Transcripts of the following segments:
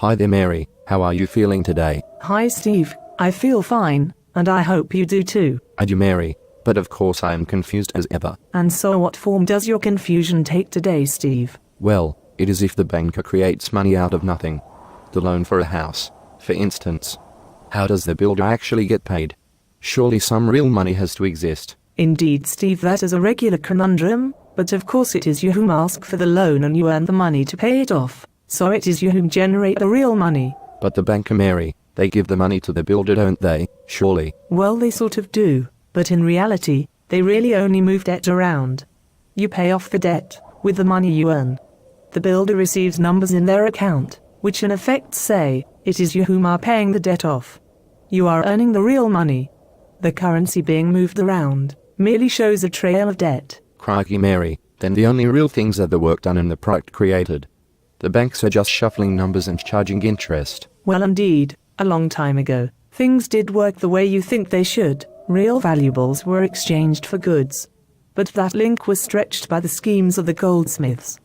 Hi there Mary, how are you feeling today? Hi Steve, I feel fine, and I hope you do too. I do Mary, but of course I am confused as ever. And so what form does your confusion take today, Steve? Well, it is if the banker creates money out of nothing. The loan for a house, for instance. How does the builder actually get paid? Surely some real money has to exist. Indeed, Steve, that is a regular conundrum, but of course it is you whom ask for the loan and you earn the money to pay it off. So it is you whom generate the real money. But the banker Mary, they give the money to the builder, don't they? Surely. Well, they sort of do, but in reality, they really only move debt around. You pay off the debt with the money you earn. The builder receives numbers in their account, which in effect say, it is you whom are paying the debt off. You are earning the real money. The currency being moved around merely shows a trail of debt. Crikey Mary, then the only real things are the work done and the product created. The banks are just shuffling numbers and charging interest. Well, indeed, a long time ago, things did work the way you think they should. Real valuables were exchanged for goods. But that link was stretched by the schemes of the goldsmiths.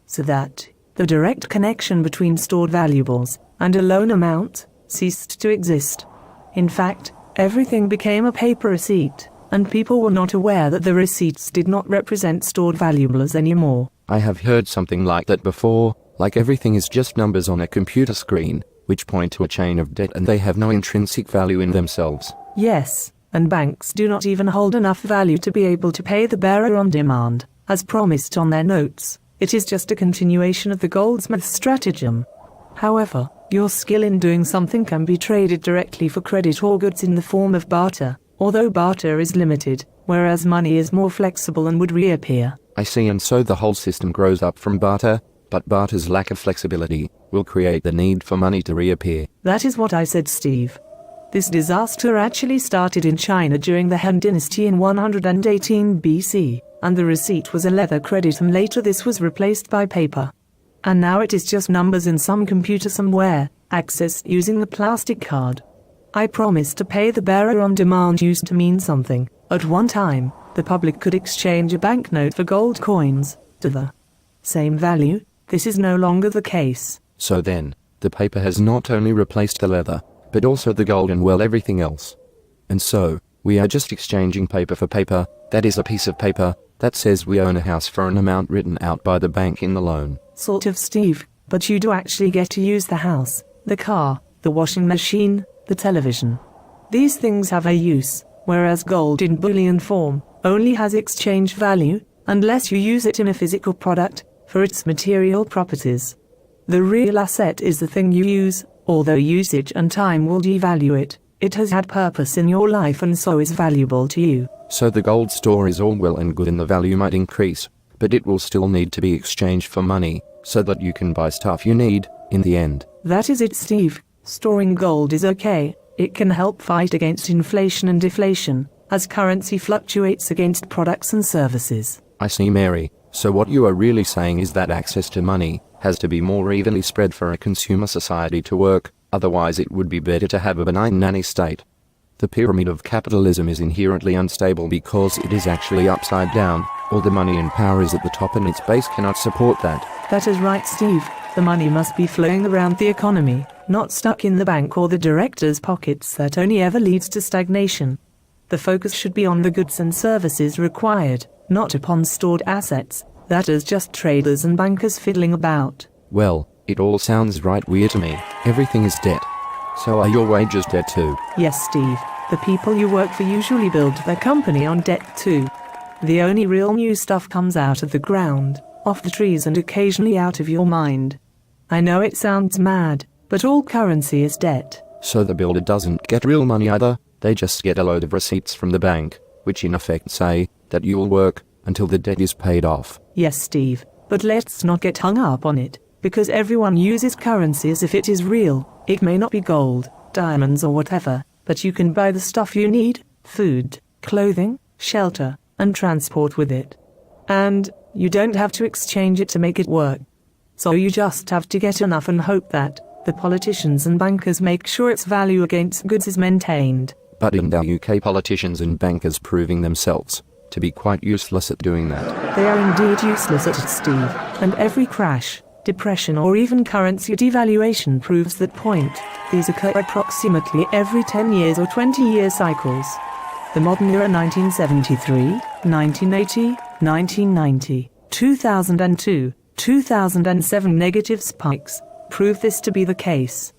So that the direct connection between stored valuables and a loan amount ceased to exist. In fact, everything became a paper receipt, and people were not aware that the receipts did not represent stored valuables anymore. I have heard something like that before. Like everything is just numbers on a computer screen, which point to a chain of debt and they have no intrinsic value in themselves. Yes, and banks do not even hold enough value to be able to pay the bearer on demand, as promised on their notes. It is just a continuation of the goldsmith stratagem. However, your skill in doing something can be traded directly for credit or goods in the form of barter, although barter is limited, whereas money is more flexible and would reappear. I see, and so the whole system grows up from barter. But barter's lack of flexibility will create the need for money to reappear. That is what I said, Steve. This disaster actually started in China during the Han Dynasty in 118 BC, and the receipt was a leather credit, and later this was replaced by paper. And now it is just numbers in some computer somewhere, accessed using the plastic card. I promise to pay the bearer on demand used to mean something. At one time, the public could exchange a banknote for gold coins to the same value. This is no longer the case. So then, the paper has not only replaced the leather, but also the gold and well everything else. And so, we are just exchanging paper for paper. That is a piece of paper that says we own a house for an amount written out by the bank in the loan. Sort of, Steve, but you do actually get to use the house, the car, the washing machine, the television. These things have a use, whereas gold in bullion form only has exchange value, unless you use it in a physical product, for its material properties. The real asset is the thing you use, although usage and time will devalue it. It has had purpose in your life and so is valuable to you. So the gold store is all well and good and the value might increase, but it will still need to be exchanged for money, so that you can buy stuff you need, in the end. That is it, Steve. Storing gold is okay. It can help fight against inflation and deflation, as currency fluctuates against products and services. I see, Mary. So what you are really saying is that access to money has to be more evenly spread for a consumer society to work, otherwise it would be better to have a benign nanny state. The pyramid of capitalism is inherently unstable because it is actually upside down. All the money and power is at the top and its base cannot support that. That is right, Steve. The money must be flowing around the economy, not stuck in the bank or the directors' pockets. That only ever leads to stagnation. The focus should be on the goods and services required, not upon stored assets. That is just traders and bankers fiddling about. Well, it all sounds right weird to me. Everything is debt. So are your wages debt too? Yes, Steve. The people you work for usually build their company on debt too. The only real new stuff comes out of the ground, off the trees and occasionally out of your mind. I know it sounds mad, but all currency is debt. So the builder doesn't get real money either. They just get a load of receipts from the bank, which in effect say that you'll work until the debt is paid off. Yes, Steve, but let's not get hung up on it, because everyone uses currency as if it is real. It may not be gold, diamonds or whatever, but you can buy the stuff you need, food, clothing, shelter, and transport with it. And you don't have to exchange it to make it work. So you just have to get enough and hope that the politicians and bankers make sure its value against goods is maintained. But in our UK politicians and bankers proving themselves to be quite useless at doing that. They are indeed useless at it, Steve, and every crash, depression or even currency devaluation proves that point. These occur approximately every 10 years or 20-year cycles. The modern era 1973, 1980, 1990, 2002, 2007 negative spikes prove this to be the case.